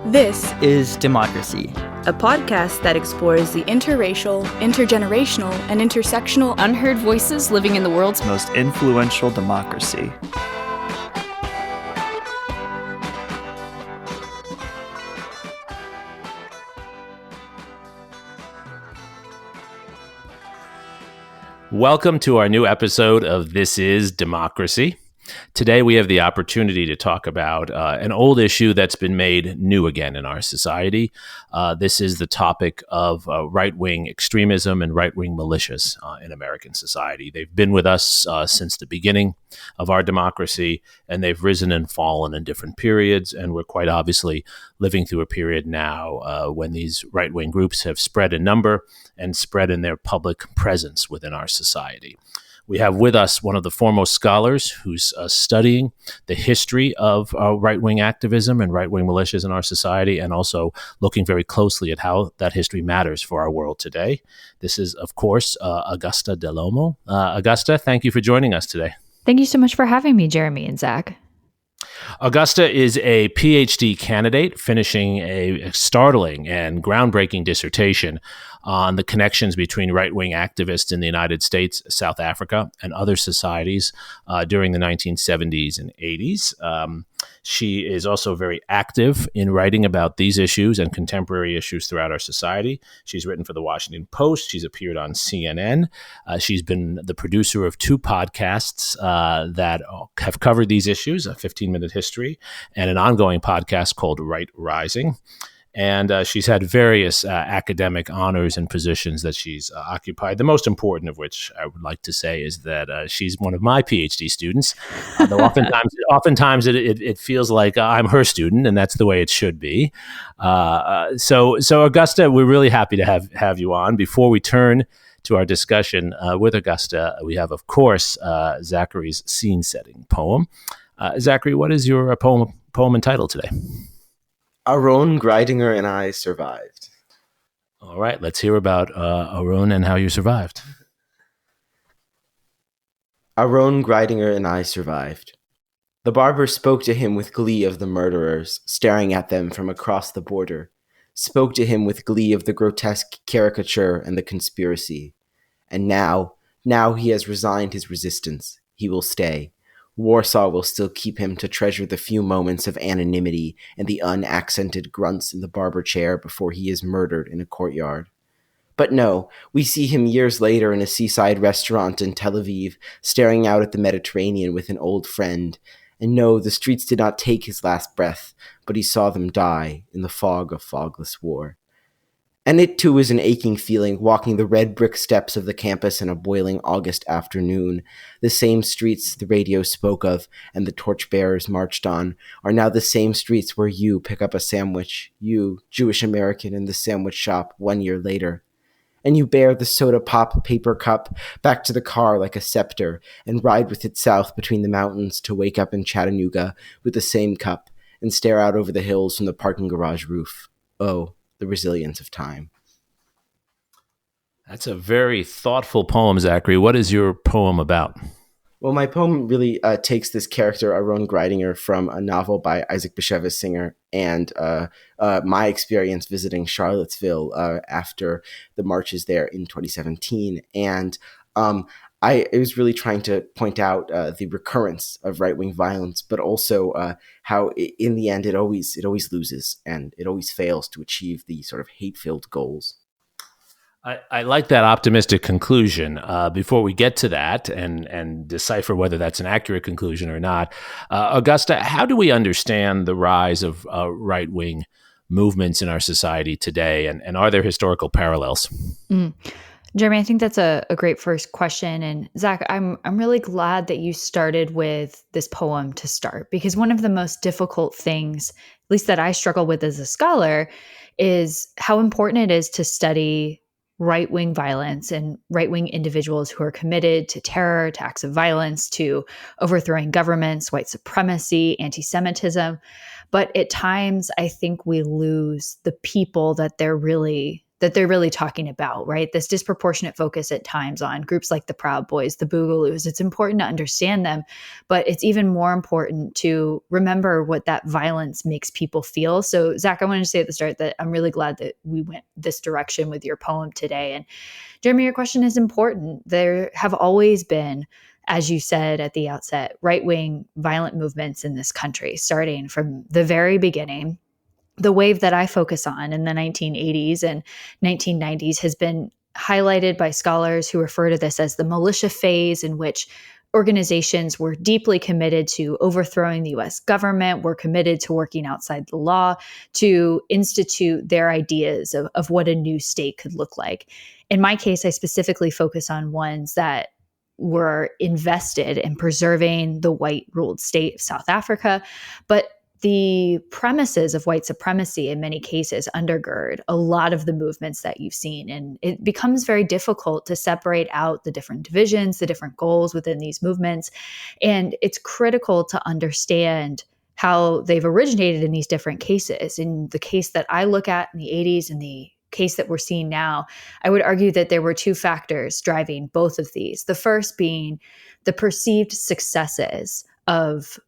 This is Democracy, a podcast that explores the interracial, intergenerational, and intersectional unheard voices living in the world's most influential democracy. Welcome to our new episode of This is Democracy. Today we have the opportunity to talk about an old issue that's been made new again in our society. This is the topic of right-wing extremism and right-wing militias in American society. They've been with us since the beginning of our democracy, and they've risen and fallen in different periods, and we're quite obviously living through a period now when these right-wing groups have spread in number and spread in their public presence within our society. We have with us one of the foremost scholars who's studying the history of right-wing activism and right-wing militias in our society, and also looking very closely at how that history matters for our world today. This is, of course, Augusta Dell'Omo. Augusta, thank you for joining us today. Thank you so much for having me, Jeremy and Zach. Augusta is a Ph.D. candidate finishing a startling and groundbreaking dissertation on the connections between right-wing activists in the United States, South Africa, and other societies during the 1970s and 80s. She is also very active in writing about these issues and contemporary issues throughout our society. She's written for the Washington Post. She's appeared on CNN. She's been the producer of two podcasts that have covered these issues, a 15-minute history and an ongoing podcast called Right Rising. And she's had various academic honors and positions that she's occupied, the most important of which I would like to say is that she's one of my PhD students, though oftentimes it feels like I'm her student, and that's the way it should be. So Augusta, we're really happy to have you on. Before we turn to our discussion with Augusta, we have, of course, Zachary's scene-setting poem. Zachary, what is your poem entitled today? Aron Gridinger and I survived. All right, let's hear about Aron and how you survived. Aron Gridinger and I survived. The barber spoke to him with glee of the murderers, staring at them from across the border. Spoke to him with glee of the grotesque caricature and the conspiracy. And now he has resigned his resistance. He will stay. Warsaw will still keep him to treasure the few moments of anonymity and the unaccented grunts in the barber chair before he is murdered in a courtyard. But no, we see him years later in a seaside restaurant in Tel Aviv, staring out at the Mediterranean with an old friend. And no, the streets did not take his last breath, but he saw them die in the fog of fogless war. And it too is an aching feeling, walking the red brick steps of the campus in a boiling August afternoon. The same streets the radio spoke of and the torchbearers marched on are now the same streets where you pick up a sandwich, you, Jewish American, in the sandwich shop 1 year later. And you bear the soda pop paper cup back to the car like a scepter and ride with it south between the mountains to wake up in Chattanooga with the same cup and stare out over the hills from the parking garage roof. Oh, the resilience of time. That's a very thoughtful poem, Zachary. What is your poem about? Well, my poem really takes this character, Aron Gridinger, from a novel by Isaac Bashevis Singer and my experience visiting Charlottesville after the marches there in 2017. And I was really trying to point out the recurrence of right-wing violence, but also how in the end it always loses and it always fails to achieve the sort of hate-filled goals. I like that optimistic conclusion. Before we get to that and decipher whether that's an accurate conclusion or not, Augusta, how do we understand the rise of right-wing movements in our society today, and are there historical parallels? Jeremy, I think that's a great first question. And Zach, I'm really glad that you started with this poem to start, because one of the most difficult things, at least that I struggle with as a scholar, is how important it is to study right-wing violence and right-wing individuals who are committed to terror, to acts of violence, to overthrowing governments, white supremacy, anti-Semitism. But at times, I think we lose the people that they're really that they're really talking about, right? This disproportionate focus at times on groups like the Proud Boys, the Boogaloos. It's important to understand them, but it's even more important to remember what that violence makes people feel. So, Zach, I wanted to say at the start that I'm really glad that we went this direction with your poem today. And Jeremi, your question is important. There have always been, as you said at the outset, right-wing violent movements in this country, starting from the very beginning. The wave that I focus on in the 1980s and 1990s has been highlighted by scholars who refer to this as the militia phase, in which organizations were deeply committed to overthrowing the US government, were committed to working outside the law, to institute their ideas of what a new state could look like. In my case, I specifically focus on ones that were invested in preserving the white-ruled state of South Africa, but the premises of white supremacy in many cases undergird a lot of the movements that you've seen. And it becomes very difficult to separate out the different divisions, the different goals within these movements. And it's critical to understand how they've originated in these different cases. In the case that I look at in the 80s and the case that we're seeing now, I would argue that there were two factors driving both of these. The first being the perceived successes of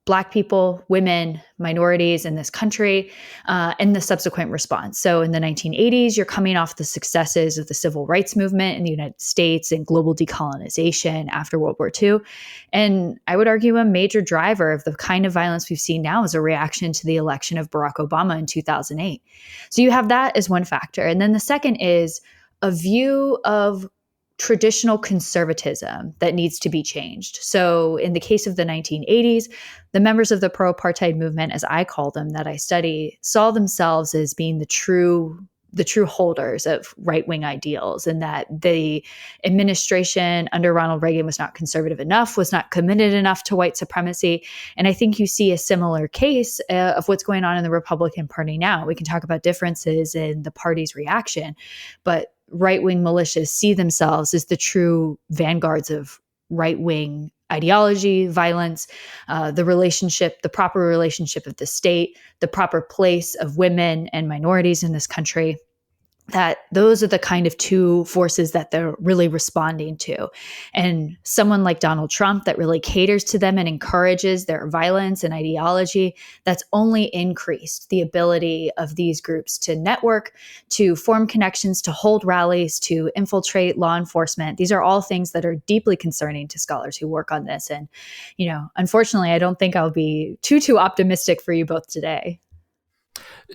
Black people, women, minorities in this country, and the subsequent response. So in the 1980s, you're coming off the successes of the civil rights movement in the United States and global decolonization after World War II. And I would argue a major driver of the kind of violence we've seen now is a reaction to the election of Barack Obama in 2008. So you have that as one factor. And then the second is a view of traditional conservatism that needs to be changed. So in the case of the 1980s, the members of the pro-apartheid movement, as I call them, that I study, saw themselves as being the true holders of right-wing ideals, and that the administration under Ronald Reagan was not conservative enough, was not committed enough to white supremacy. And I think you see a similar case of what's going on in the Republican Party now. We can talk about differences in the party's reaction, but right-wing militias see themselves as the true vanguards of right-wing ideology, violence, the proper relationship of the state, the proper place of women and minorities in this country. That those are the kind of two forces that they're really responding to. And someone like Donald Trump that really caters to them and encourages their violence and ideology, that's only increased the ability of these groups to network, to form connections, to hold rallies, to infiltrate law enforcement. These are all things that are deeply concerning to scholars who work on this. And, unfortunately, I don't think I'll be too optimistic for you both today.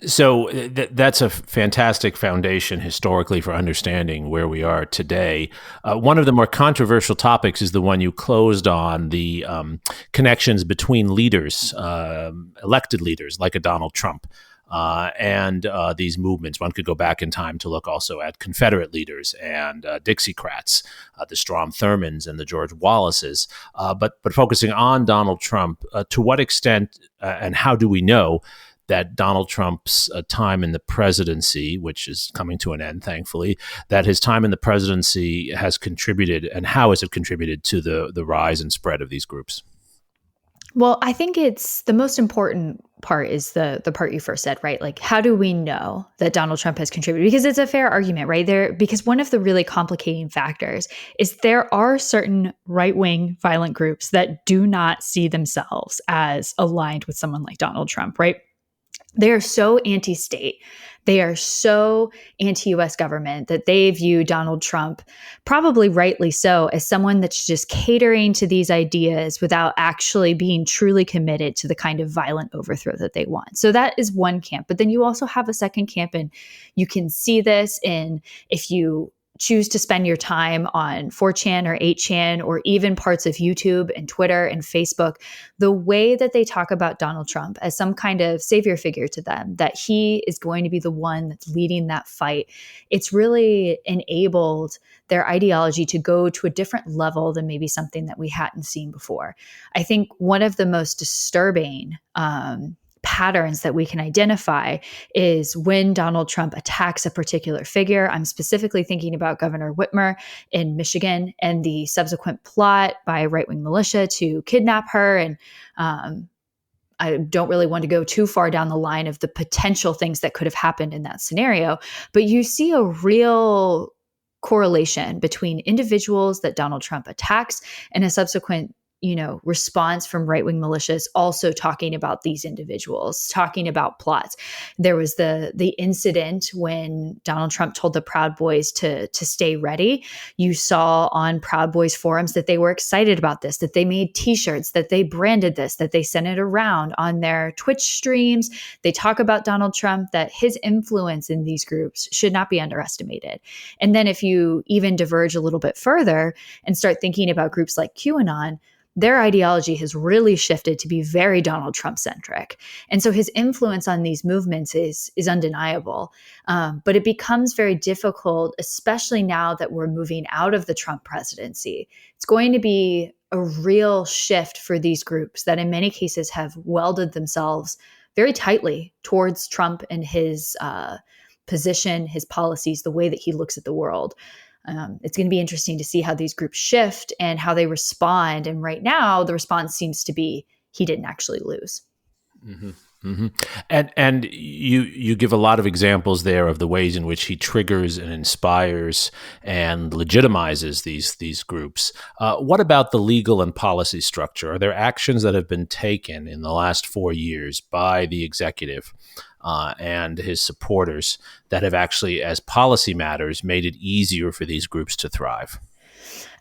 So that's a fantastic foundation historically for understanding where we are today. One of the more controversial topics is the one you closed on, the connections between leaders, elected leaders like a Donald Trump, and these movements. One could go back in time to look also at Confederate leaders and Dixiecrats, the Strom Thurmonds and the George Wallaces. But focusing on Donald Trump, to what extent and how do we know that Donald Trump's time in the presidency, which is coming to an end, thankfully, that his time in the presidency has contributed, and how has it contributed to the rise and spread of these groups? Well, I think it's the most important part is the part you first said, right? Like, how do we know that Donald Trump has contributed? Because it's a fair argument, right? Because one of the really complicating factors is there are certain right-wing violent groups that do not see themselves as aligned with someone like Donald Trump, right? They are so anti-state. They are so anti-US government that they view Donald Trump, probably rightly so, as someone that's just catering to these ideas without actually being truly committed to the kind of violent overthrow that they want. So that is one camp. But then you also have a second camp, and you can see this in if you choose to spend your time on 4chan or 8chan or even parts of YouTube and Twitter and Facebook, the way that they talk about Donald Trump as some kind of savior figure to them, that he is going to be the one that's leading that fight, it's really enabled their ideology to go to a different level than maybe something that we hadn't seen before. I think one of the most disturbing patterns that we can identify is when Donald Trump attacks a particular figure. I'm specifically thinking about Governor Whitmer in Michigan and the subsequent plot by right-wing militia to kidnap her and I don't really want to go too far down the line of the potential things that could have happened in that scenario, but you see a real correlation between individuals that Donald Trump attacks and a subsequent response from right-wing militias also talking about these individuals, talking about plots. There was the incident when Donald Trump told the Proud Boys to stay ready. You saw on Proud Boys forums that they were excited about this, that they made t-shirts, that they branded this, that they sent it around on their Twitch streams. They talk about Donald Trump, that his influence in these groups should not be underestimated. And then if you even diverge a little bit further and start thinking about groups like QAnon, their ideology has really shifted to be very Donald Trump centric. And so his influence on these movements is undeniable. But it becomes very difficult, especially now that we're moving out of the Trump presidency. It's going to be a real shift for these groups that in many cases have welded themselves very tightly towards Trump and his position, his policies, the way that he looks at the world. It's going to be interesting to see how these groups shift and how they respond. And right now, the response seems to be he didn't actually lose. Mm-hmm. Mm-hmm. And you give a lot of examples there of the ways in which he triggers and inspires and legitimizes these groups. What about the legal and policy structure? Are there actions that have been taken in the last 4 years by the executive and his supporters that have actually, as policy matters, made it easier for these groups to thrive?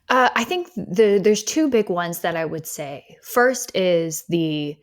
I think there's two big ones that I would say. First is the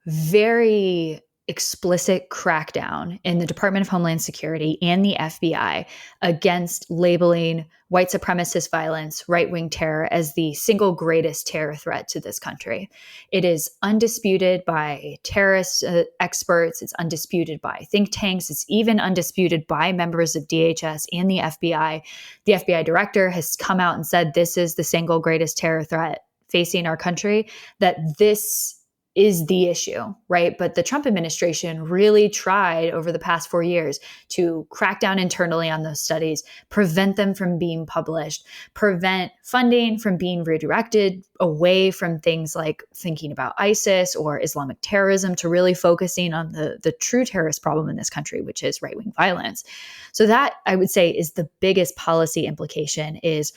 very explicit crackdown in the Department of Homeland Security and the FBI against labeling white supremacist violence, right-wing terror as the single greatest terror threat to this country. It is undisputed by terrorist experts. It's undisputed by think tanks. It's even undisputed by members of DHS and the FBI. The FBI director has come out and said this is the single greatest terror threat facing our country, that this is the issue, right? But the Trump administration really tried over the past 4 years to crack down internally on those studies, prevent them from being published, prevent funding from being redirected away from things like thinking about ISIS or Islamic terrorism to really focusing on the true terrorist problem in this country, which is right-wing violence. So that, I would say, is the biggest policy implication, is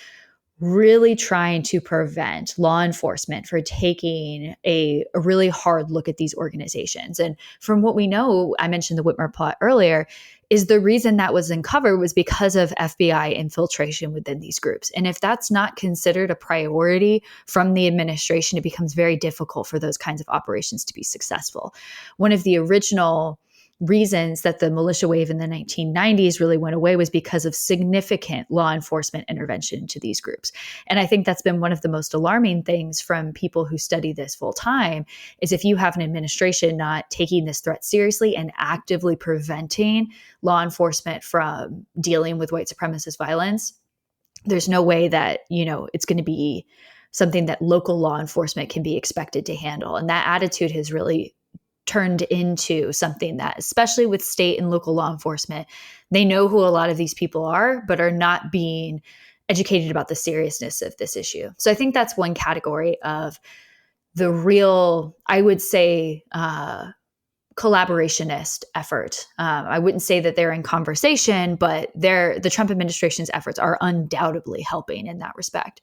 really trying to prevent law enforcement for taking a really hard look at these organizations. And from what we know, I mentioned the Whitmer plot earlier, is the reason that was uncovered was because of FBI infiltration within these groups. And if that's not considered a priority from the administration, it becomes very difficult for those kinds of operations to be successful. One of the original reasons that the militia wave in the 1990s really went away was because of significant law enforcement intervention into these groups. And I think that's been one of the most alarming things from people who study this full time, is if you have an administration not taking this threat seriously and actively preventing law enforcement from dealing with white supremacist violence, there's no way that, it's going to be something that local law enforcement can be expected to handle. And that attitude has really turned into something that, especially with state and local law enforcement, they know who a lot of these people are, but are not being educated about the seriousness of this issue. So I think that's one category of the real, I would say, collaborationist effort. I wouldn't say that they're in conversation, but the Trump administration's efforts are undoubtedly helping in that respect.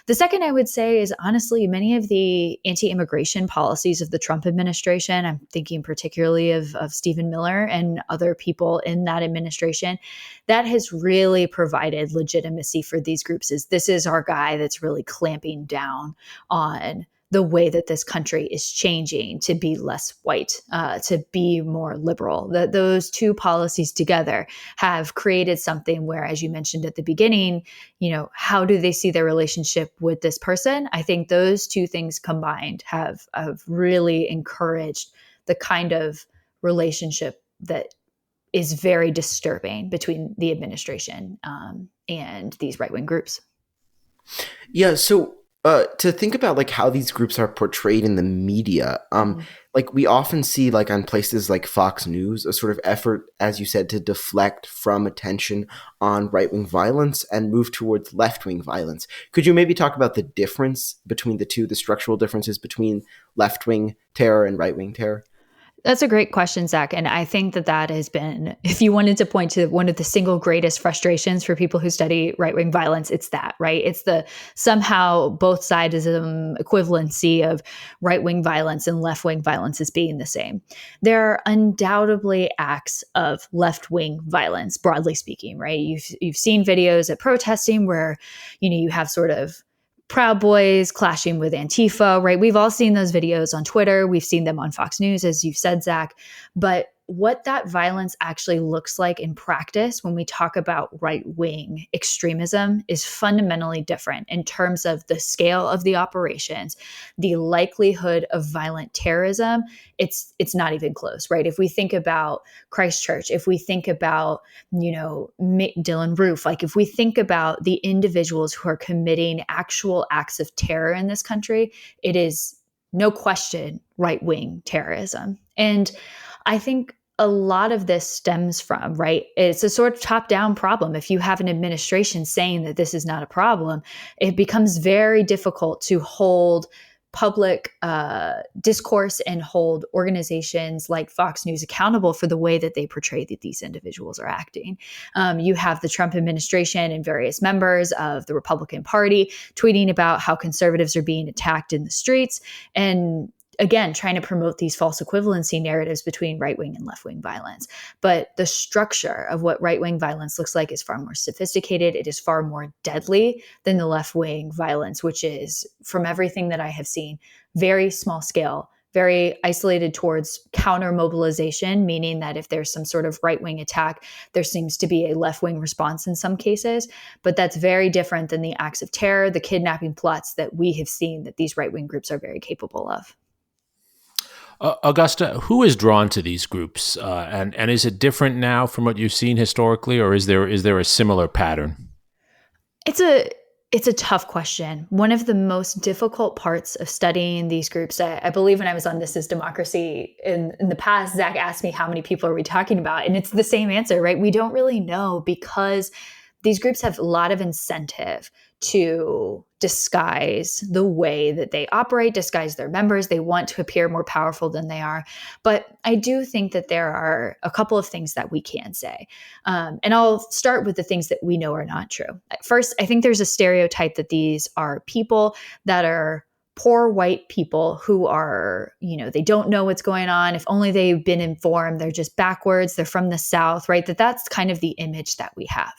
The second I would say is, honestly, many of the anti-immigration policies of the Trump administration, I'm thinking particularly of Stephen Miller and other people in that administration, that has really provided legitimacy for these groups. This is our guy that's really clamping down on the way that this country is changing to be less white, to be more liberal. Those two policies together have created something where, as you mentioned at the beginning, how do they see their relationship with this person? I think those two things combined have really encouraged the kind of relationship that is very disturbing between the administration and these right-wing groups. Yeah, so to think about like how these groups are portrayed in the media, like we often see like on places like Fox News, a sort of effort, as you said, to deflect from attention on right-wing violence and move towards left-wing violence. Could you maybe talk about the difference between the two, the structural differences between left-wing terror and right-wing terror? That's a great question, Zach. And I think that has been, if you wanted to point to one of the single greatest frustrations for people who study right-wing violence, it's that, right? It's the somehow both sidism equivalency of right-wing violence and left-wing violence as being the same. There are undoubtedly acts of left-wing violence, broadly speaking, right? You've seen videos at protesting where, you have sort of Proud Boys clashing with Antifa, right? We've all seen those videos on Twitter. We've seen them on Fox News, as you've said, Zach. But what that violence actually looks like in practice when we talk about right-wing extremism is fundamentally different in terms of the scale of the operations, the likelihood of violent terrorism. It's not even close, right? If we think about Christchurch, if we think about, Dylan Roof, like if we think about the individuals who are committing actual acts of terror in this country, it is no question right-wing terrorism. And I think a lot of this stems from, right? It's a sort of top-down problem. If you have an administration saying that this is not a problem, it becomes very difficult to hold public discourse and hold organizations like Fox News accountable for the way that they portray that these individuals are acting. You have the Trump administration and various members of the Republican Party tweeting about how conservatives are being attacked in the streets, and again, trying to promote these false equivalency narratives between right-wing and left-wing violence. But the structure of what right-wing violence looks like is far more sophisticated. It is far more deadly than the left-wing violence, which is, from everything that I have seen, very small scale, very isolated towards counter mobilization, meaning that if there's some sort of right-wing attack, there seems to be a left-wing response in some cases. But that's very different than the acts of terror, the kidnapping plots that we have seen that these right-wing groups are very capable of. Augusta, who is drawn to these groups, and is it different now from what you've seen historically, or is there a similar pattern? It's a tough question. One of the most difficult parts of studying these groups, I believe when I was on This Is Democracy in the past, Zach asked me how many people are we talking about, and it's the same answer, right? We don't really know, because these groups have a lot of incentive to disguise the way that they operate, disguise their members. They want to appear more powerful than they are. But I do think that there are a couple of things that we can say. And I'll start with the things that we know are not true. First, I think there's a stereotype that these are people that are poor white people who are, they don't know what's going on. If only they've been informed, they're just backwards, they're from the South, right? That's kind of the image that we have.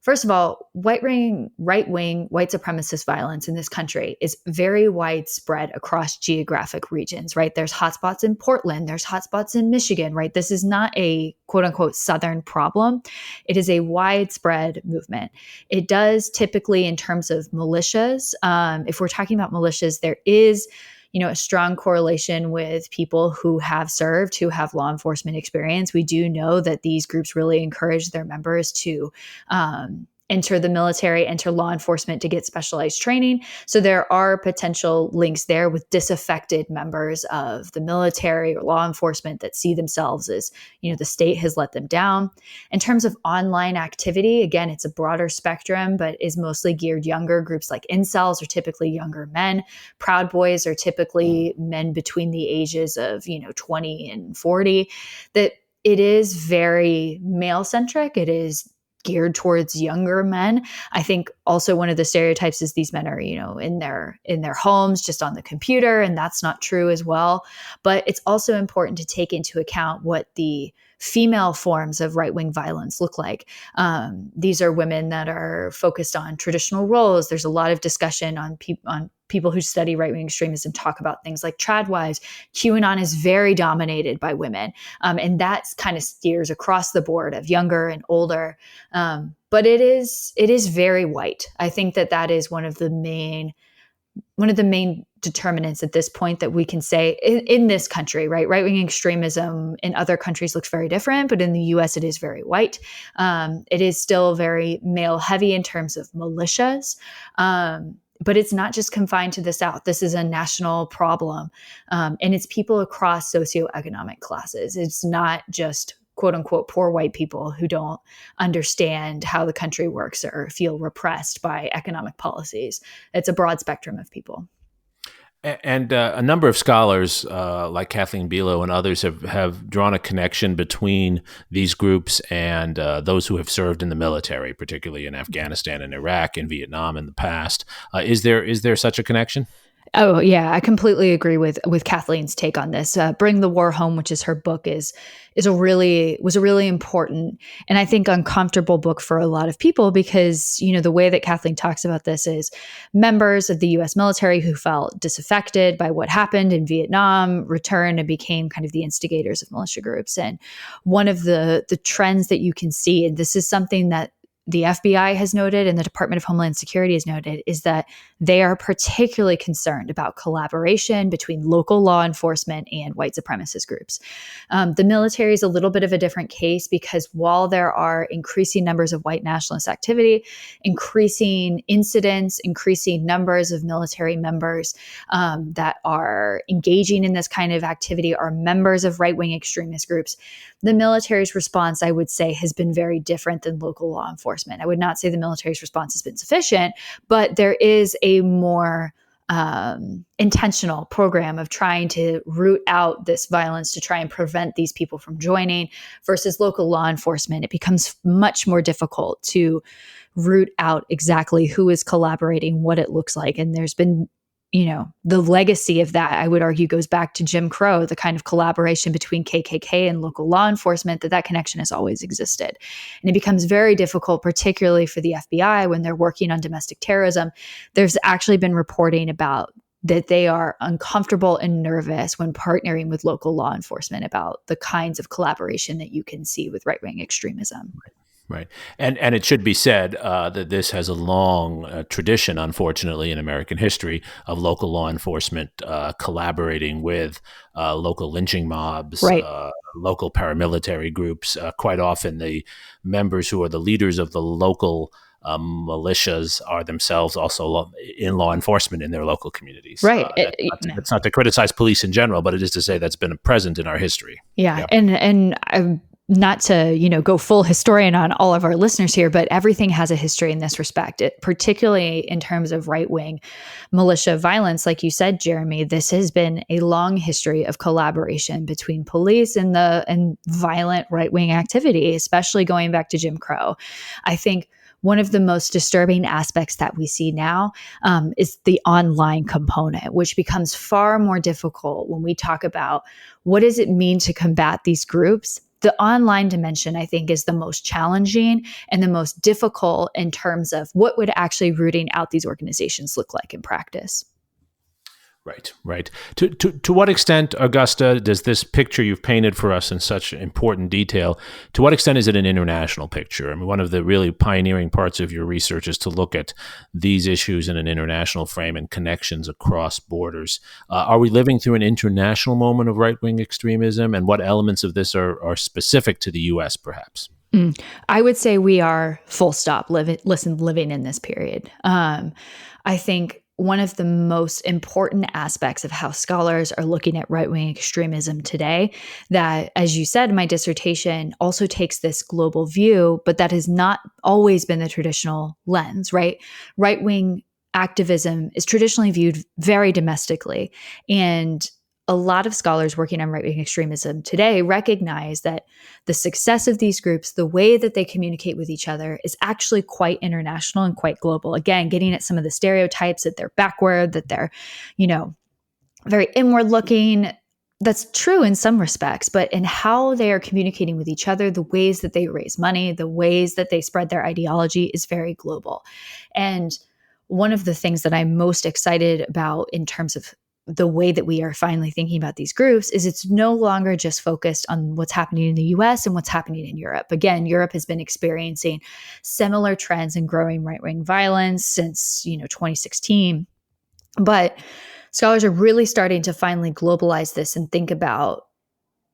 First of all, right-wing, white supremacist violence in this country is very widespread across geographic regions, right? There's hotspots in Portland, there's hotspots in Michigan, right? This is not a quote unquote Southern problem. It is a widespread movement. It does typically, in terms of militias, if we're talking about militias, there is a strong correlation with people who have served, who have law enforcement experience. We do know that these groups really encourage their members to enter the military, enter law enforcement to get specialized training. So there are potential links there with disaffected members of the military or law enforcement that see themselves as, the state has let them down. In terms of online activity, again, it's a broader spectrum, but is mostly geared younger. Groups like incels are typically younger men. Proud Boys are typically men between the ages of, 20 and 40. That it is very male-centric. It is geared towards younger men. I think also one of the stereotypes is these men are, in their homes, just on the computer, and that's not true as well. But it's also important to take into account what the female forms of right-wing violence look like. These are women that are focused on traditional roles. There's a lot of discussion on people who study right-wing extremism talk about things like trad wives. QAnon is very dominated by women. And that kind of steers across the board of younger and older. But it is very white. I think that is one of the main determinants at this point that we can say in this country, right? Right-wing extremism in other countries looks very different, but in the US, it is very white. It is still very male heavy in terms of militias. But it's not just confined to the South. This is a national problem. And it's people across socioeconomic classes. It's not just quote unquote poor white people who don't understand how the country works or feel repressed by economic policies. It's a broad spectrum of people. And a number of scholars, like Kathleen Bilo and others, have drawn a connection between these groups and those who have served in the military, particularly in Afghanistan and Iraq and Vietnam in the past. Is there such a connection? Oh yeah, I completely agree with Kathleen's take on this. Bring the War Home, which is her book, was a really important and I think uncomfortable book for a lot of people because the way that Kathleen talks about this is members of the U.S. military who felt disaffected by what happened in Vietnam returned and became kind of the instigators of militia groups. And one of the trends that you can see, and this is something that the FBI has noted and the Department of Homeland Security has noted, is that they are particularly concerned about collaboration between local law enforcement and white supremacist groups. The military is a little bit of a different case because while there are increasing numbers of white nationalist activity, increasing incidents, increasing numbers of military members that are engaging in this kind of activity are members of right-wing extremist groups, the military's response, I would say, has been very different than local law enforcement. I would not say the military's response has been sufficient, but there is a more intentional program of trying to root out this violence to try and prevent these people from joining versus local law enforcement. It becomes much more difficult to root out exactly who is collaborating, what it looks like. And there's been the legacy of that, I would argue, goes back to Jim Crow, the kind of collaboration between KKK and local law enforcement, that connection has always existed. And it becomes very difficult, particularly for the FBI when they're working on domestic terrorism. There's actually been reporting about that they are uncomfortable and nervous when partnering with local law enforcement about the kinds of collaboration that you can see with right-wing extremism. Right. And it should be said that this has a long tradition, unfortunately, in American history of local law enforcement collaborating with local lynching mobs, right. Local paramilitary groups. Quite often the members who are the leaders of the local militias are themselves also in law enforcement in their local communities. Right. It's not to criticize police in general, but it is to say that's been present in our history. Yeah. And I'm not to, go full historian on all of our listeners here, but everything has a history in this respect, particularly in terms of right-wing militia violence. Like you said, Jeremy, this has been a long history of collaboration between police and violent right-wing activity, especially going back to Jim Crow. I think one of the most disturbing aspects that we see now is the online component, which becomes far more difficult when we talk about what does it mean to combat these groups. The online dimension, I think, is the most challenging and the most difficult in terms of what would actually rooting out these organizations look like in practice. Right. To what extent, Augusta, does this picture you've painted for us in such important detail, to what extent is it an international picture? I mean, one of the really pioneering parts of your research is to look at these issues in an international frame and connections across borders. Are we living through an international moment of right-wing extremism, and what elements of this are specific to the U.S., perhaps? I would say we are full stop living in this period. I think one of the most important aspects of how scholars are looking at right-wing extremism today, that, as you said, my dissertation also takes this global view, but that has not always been the traditional lens, right? Right-wing activism is traditionally viewed very domestically. And a lot of scholars working on right-wing extremism today recognize that the success of these groups, the way that they communicate with each other, is actually quite international and quite global. Again, getting at some of the stereotypes that they're backward, that they're, very inward looking. That's true in some respects, but in how they are communicating with each other, the ways that they raise money, the ways that they spread their ideology is very global. And one of the things that I'm most excited about in terms of the way that we are finally thinking about these groups is it's no longer just focused on what's happening in the US and what's happening in Europe. Again, Europe has been experiencing similar trends in growing right-wing violence since, 2016. But scholars are really starting to finally globalize this and think about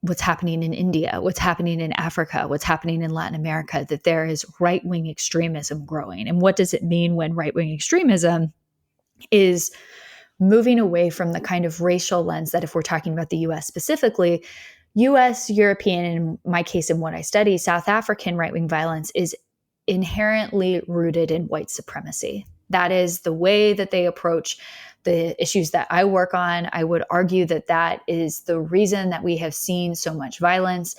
what's happening in India, what's happening in Africa, what's happening in Latin America, that there is right-wing extremism growing. And what does it mean when right-wing extremism is moving away from the kind of racial lens that, if we're talking about the US specifically, US, European, in my case, in what I study, South African right-wing violence is inherently rooted in white supremacy. That is the way that they approach the issues that I work on, I would argue that that is the reason that we have seen so much violence,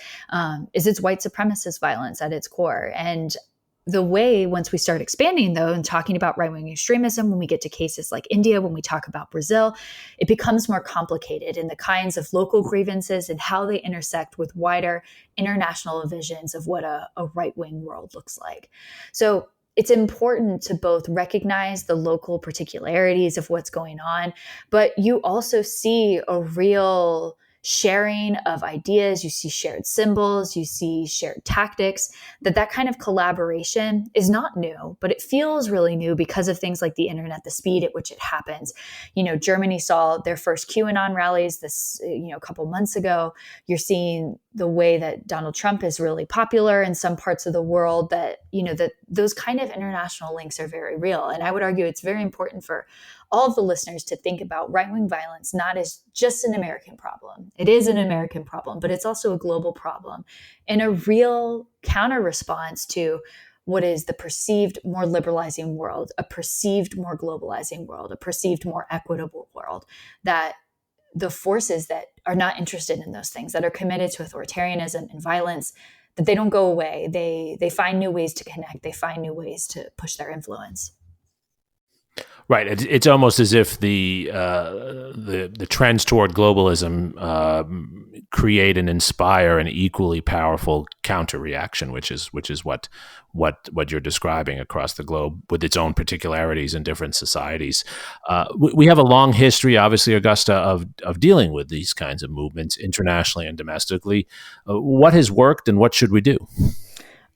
is it's white supremacist violence at its core. And the way, once we start expanding, though, and talking about right-wing extremism, when we get to cases like India, when we talk about Brazil, it becomes more complicated in the kinds of local grievances and how they intersect with wider international visions of what a right-wing world looks like. So it's important to both recognize the local particularities of what's going on, but you also see a real sharing of ideas, you see shared symbols, you see shared tactics, that kind of collaboration is not new, but it feels really new because of things like the internet, the speed at which it happens. Germany saw their first QAnon rallies a couple months ago. You're seeing the way that Donald Trump is really popular in some parts of the world, that those kind of international links are very real. And I would argue it's very important for all of the listeners to think about right-wing violence not as just an American problem. It is an American problem, but it's also a global problem and a real counter response to what is the perceived more liberalizing world, a perceived more globalizing world, a perceived more equitable world, that the forces that are not interested in those things, that are committed to authoritarianism and violence, that they don't go away. They find new ways to connect. They find new ways to push their influence. Right. It's almost as if the trends toward globalism create and inspire an equally powerful counter reaction, which is what you're describing across the globe, with its own particularities in different societies. We have a long history, obviously, Augusta, of dealing with these kinds of movements internationally and domestically. What has worked, and what should we do?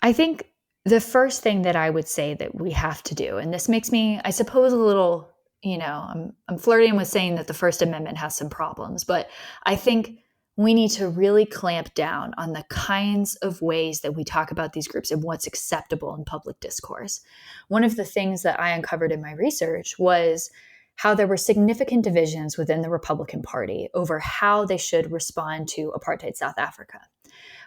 I think the first thing that I would say that we have to do, and this makes me, I suppose, a little, I'm flirting with saying that the First Amendment has some problems, but I think we need to really clamp down on the kinds of ways that we talk about these groups and what's acceptable in public discourse. One of the things that I uncovered in my research was how there were significant divisions within the Republican Party over how they should respond to apartheid South Africa.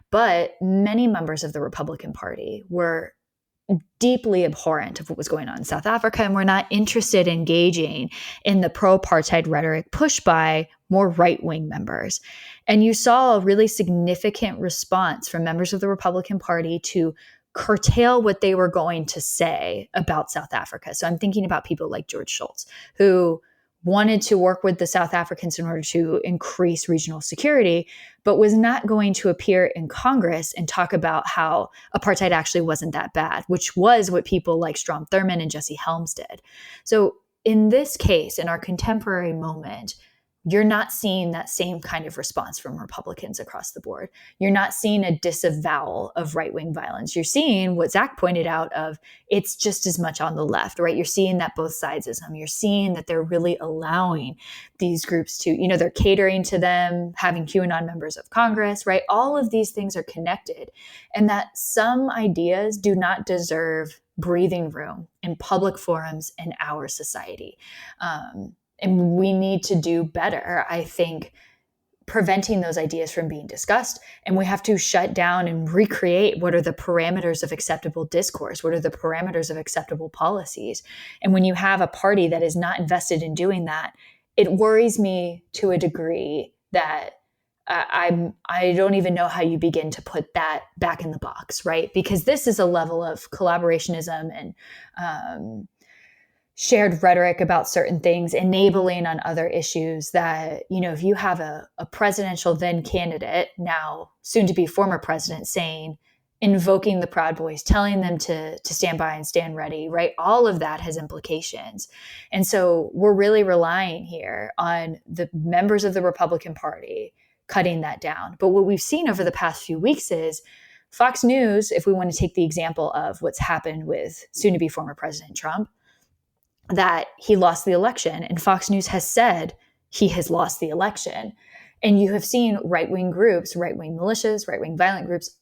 But many members of the Republican Party were deeply abhorrent of what was going on in South Africa and were not interested in engaging in the pro-apartheid rhetoric pushed by more right-wing members. And you saw a really significant response from members of the Republican Party to curtail what they were going to say about South Africa. So I'm thinking about people like George Shultz, who wanted to work with the South Africans in order to increase regional security, but was not going to appear in Congress and talk about how apartheid actually wasn't that bad, which was what people like Strom Thurmond and Jesse Helms did. So in this case, in our contemporary moment, you're not seeing that same kind of response from Republicans across the board. You're not seeing a disavowal of right-wing violence. You're seeing what Zach pointed out of it's just as much on the left, right? You're seeing that both sidesism. You're seeing that they're really allowing these groups to, they're catering to them, having QAnon members of Congress, right? All of these things are connected, and that some ideas do not deserve breathing room in public forums in our society. And we need to do better, I think, preventing those ideas from being discussed. And we have to shut down and recreate what are the parameters of acceptable discourse, what are the parameters of acceptable policies. And when you have a party that is not invested in doing that, it worries me to a degree that I don't even know how you begin to put that back in the box, right? Because this is a level of collaborationism and shared rhetoric about certain things, enabling on other issues that, if you have a presidential then candidate, now soon to be former president, saying, invoking the Proud Boys, telling them to stand by and stand ready, right? All of that has implications. And so we're really relying here on the members of the Republican Party cutting that down. But what we've seen over the past few weeks is Fox News, if we want to take the example of what's happened with soon to be former President Trump, that he lost the election, and Fox News has said he has lost the election. And you have seen right-wing groups, right-wing militias, right-wing violent groups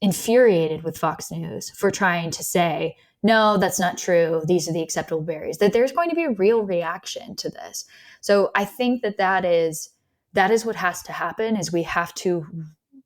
infuriated with Fox News for trying to say, no, that's not true. These are the acceptable barriers, that there's going to be a real reaction to this. So I think that is what has to happen, is we have to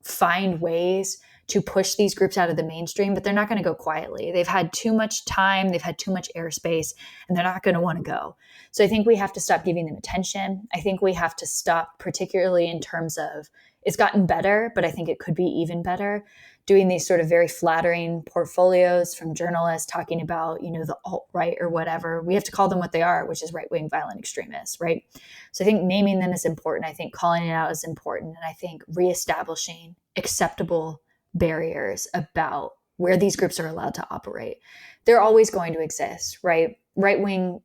find ways to push these groups out of the mainstream, but they're not going to go quietly. They've had too much time, they've had too much airspace, and they're not going to want to go. So I think we have to stop giving them attention. I think we have to stop, particularly in terms of, it's gotten better, but I think it could be even better, doing these sort of very flattering portfolios from journalists talking about, the alt-right or whatever. We have to call them what they are, which is right-wing violent extremists, right? So I think naming them is important. I think calling it out is important. And I think reestablishing acceptable barriers about where these groups are allowed to operate. They're always going to exist, right? Right-wing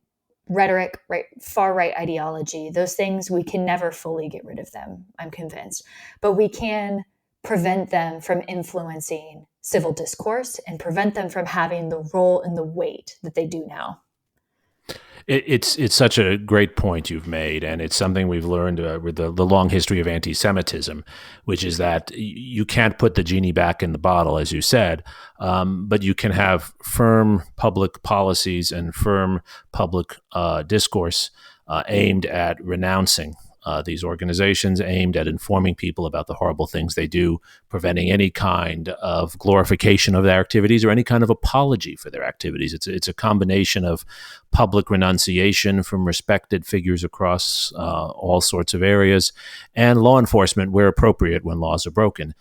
rhetoric, right, far-right ideology, those things, we can never fully get rid of them, I'm convinced. But we can prevent them from influencing civil discourse and prevent them from having the role and the weight that they do now. It's such a great point you've made, and it's something we've learned with the long history of anti-Semitism, which is that you can't put the genie back in the bottle, as you said, but you can have firm public policies and firm public discourse aimed at renouncing these organizations, aimed at informing people about the horrible things they do, preventing any kind of glorification of their activities or any kind of apology for their activities. It's a combination of public renunciation from respected figures across all sorts of areas, and law enforcement where appropriate when laws are broken.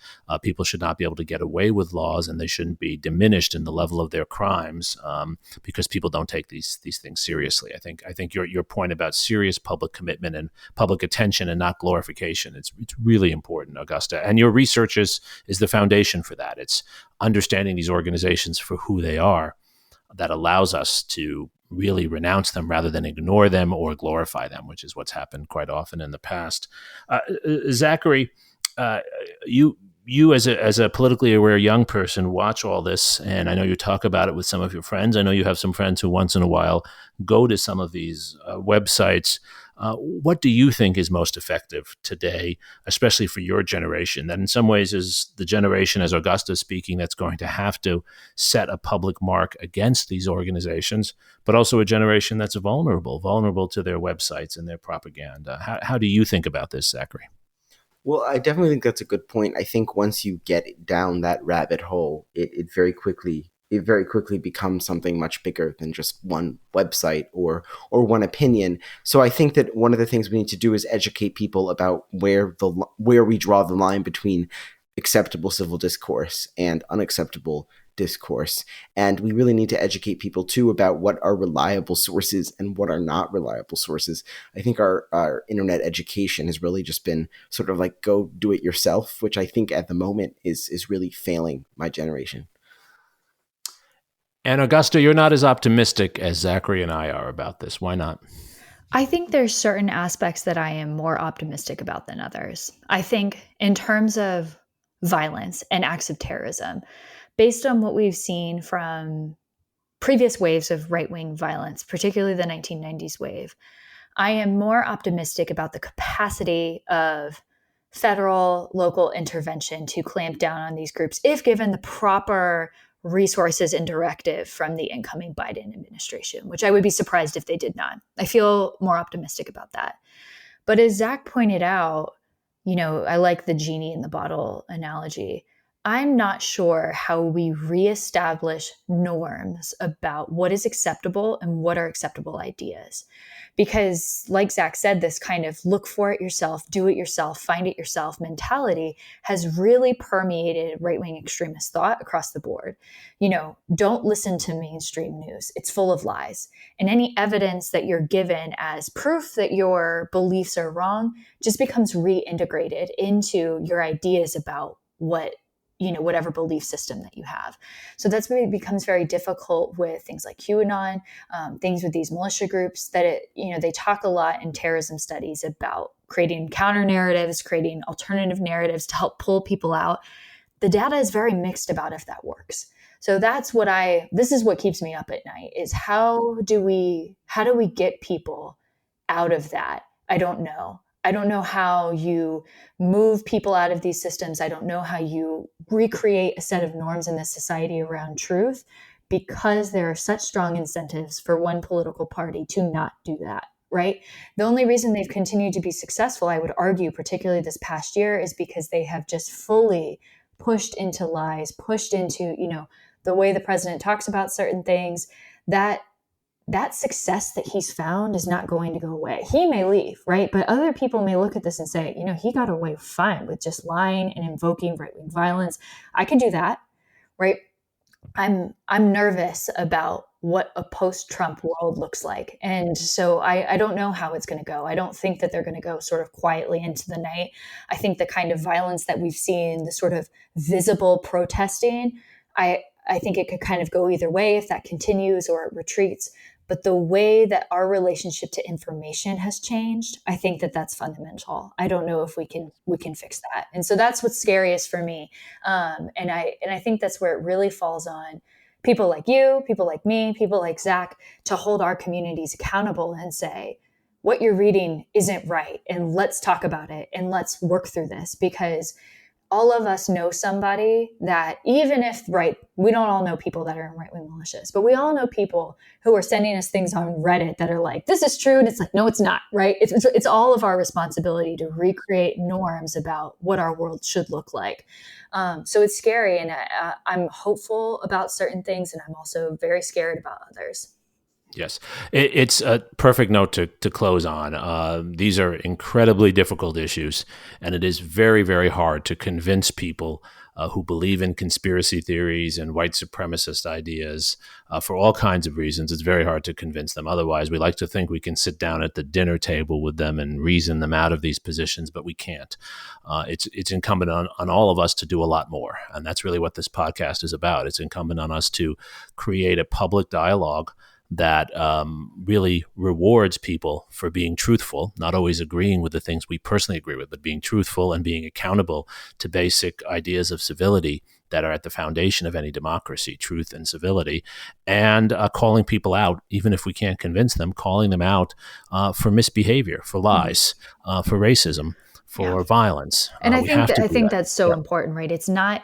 People should not be able to get away with laws, and they shouldn't be diminished in the level of their crimes because people don't take these things seriously. I think your point about serious public commitment and public attention and not glorification, it's really important, Augusta. And your research is the foundation for that. It's understanding these organizations for who they are that allows us to really renounce them rather than ignore them or glorify them, which is what's happened quite often in the past. Zachary, you as a politically aware young person watch all this, and I know you talk about it with some of your friends. I know you have some friends who once in a while go to some of these websites. What do you think is most effective today, especially for your generation, that in some ways is the generation, as Augusta is speaking, that's going to have to set a public mark against these organizations, but also a generation that's vulnerable to their websites and their propaganda? How do you think about this, Zachary? Well, I definitely think that's a good point. I think once you get down that rabbit hole, it very quickly becomes something much bigger than just one website or one opinion. So I think that one of the things we need to do is educate people about where we draw the line between acceptable civil discourse and unacceptable discourse. And we really need to educate people too about what are reliable sources and what are not reliable sources. I think our internet education has really just been sort of like go do it yourself, which I think at the moment is really failing my generation. And Augusta, you're not as optimistic as Zachary and I are about this. Why not? I think there's certain aspects that I am more optimistic about than others. I think in terms of violence and acts of terrorism, based on what we've seen from previous waves of right-wing violence, particularly the 1990s wave, I am more optimistic about the capacity of federal, local intervention to clamp down on these groups if given the proper resources and directive from the incoming Biden administration, which I would be surprised if they did not. I feel more optimistic about that. But as Zach pointed out, I like the genie in the bottle analogy. I'm not sure how we reestablish norms about what is acceptable and what are acceptable ideas. Because like Zach said, this kind of look for it yourself, do it yourself, find it yourself mentality has really permeated right-wing extremist thought across the board. Don't listen to mainstream news. It's full of lies. And any evidence that you're given as proof that your beliefs are wrong just becomes reintegrated into your ideas about whatever belief system that you have. So that's where it becomes very difficult with things like QAnon, things with these militia groups that they talk a lot in terrorism studies about creating counter narratives, creating alternative narratives to help pull people out. The data is very mixed about if that works. So this is what keeps me up at night is how do we get people out of that? I don't know. I don't know how you move people out of these systems. I don't know how you recreate a set of norms in this society around truth because there are such strong incentives for one political party to not do that, right? The only reason they've continued to be successful, I would argue, particularly this past year, is because they have just fully pushed into lies, pushed into, the way the president talks about certain things, that success that he's found is not going to go away. He may leave, right? But other people may look at this and say, he got away fine with just lying and invoking right-wing violence. I can do that, right? I'm nervous about what a post-Trump world looks like. And so I don't know how it's going to go. I don't think that they're going to go sort of quietly into the night. I think the kind of violence that we've seen, the sort of visible protesting, I think it could kind of go either way if that continues or it retreats. But the way that our relationship to information has changed, I think that that's fundamental. I don't know if we can fix that. And so that's what's scariest for me. And I think that's where it really falls on people like you, people like me, people like Zach, to hold our communities accountable and say, what you're reading isn't right. And let's talk about it and let's work through this, because all of us know somebody that, even if, right, we don't all know people that are in right-wing militias, but we all know people who are sending us things on Reddit that are like, this is true. And it's like, no, it's not, right? It's all of our responsibility to recreate norms about what our world should look like. So it's scary. And I'm hopeful about certain things. And I'm also very scared about others. Yes, it's a perfect note to close on. These are incredibly difficult issues, and it is very, very hard to convince people who believe in conspiracy theories and white supremacist ideas for all kinds of reasons. It's very hard to convince them. Otherwise, we like to think we can sit down at the dinner table with them and reason them out of these positions, but we can't. It's incumbent on all of us to do a lot more, and that's really what this podcast is about. It's incumbent on us to create a public dialogue that really rewards people for being truthful, not always agreeing with the things we personally agree with, but being truthful and being accountable to basic ideas of civility that are at the foundation of any democracy, truth and civility, and calling people out, even if we can't convince them, calling them out for misbehavior, for lies, for racism, for violence. And I think that's so important, right? It's not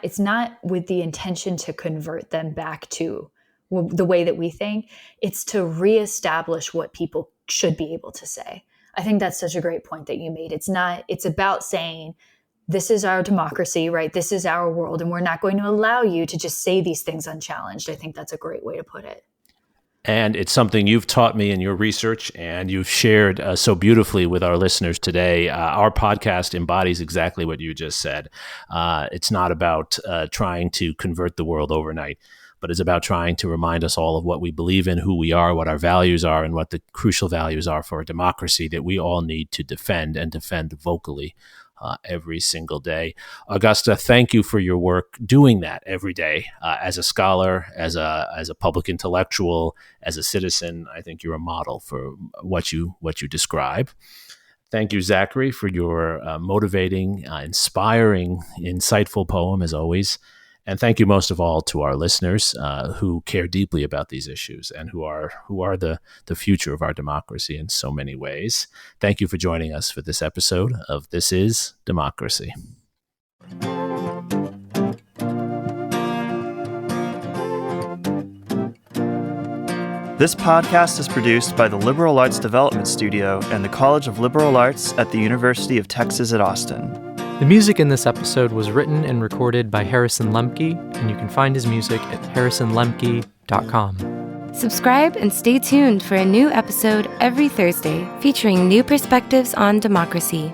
with the intention to convert them back to the way that we think. It's to reestablish what people should be able to say. I think that's such a great point that you made. It's about saying, this is our democracy, right? This is our world, and we're not going to allow you to just say these things unchallenged. I think that's a great way to put it. And it's something you've taught me in your research, and you've shared so beautifully with our listeners today. Our podcast embodies exactly what you just said. It's not about trying to convert the world overnight, but it's about trying to remind us all of what we believe in, who we are, what our values are, and what the crucial values are for a democracy that we all need to defend, and defend vocally every single day. Augusta, thank you for your work doing that every day. As a scholar, as a public intellectual, as a citizen, I think you're a model for what you describe. Thank you, Zachary, for your motivating, inspiring, insightful poem, as always. And thank you most of all to our listeners who care deeply about these issues and who are the future of our democracy in so many ways. Thank you for joining us for this episode of This Is Democracy. This podcast is produced by the Liberal Arts Development Studio and the College of Liberal Arts at the University of Texas at Austin. The music in this episode was written and recorded by Harrison Lemke, and you can find his music at harrisonlemke.com. Subscribe and stay tuned for a new episode every Thursday featuring new perspectives on democracy.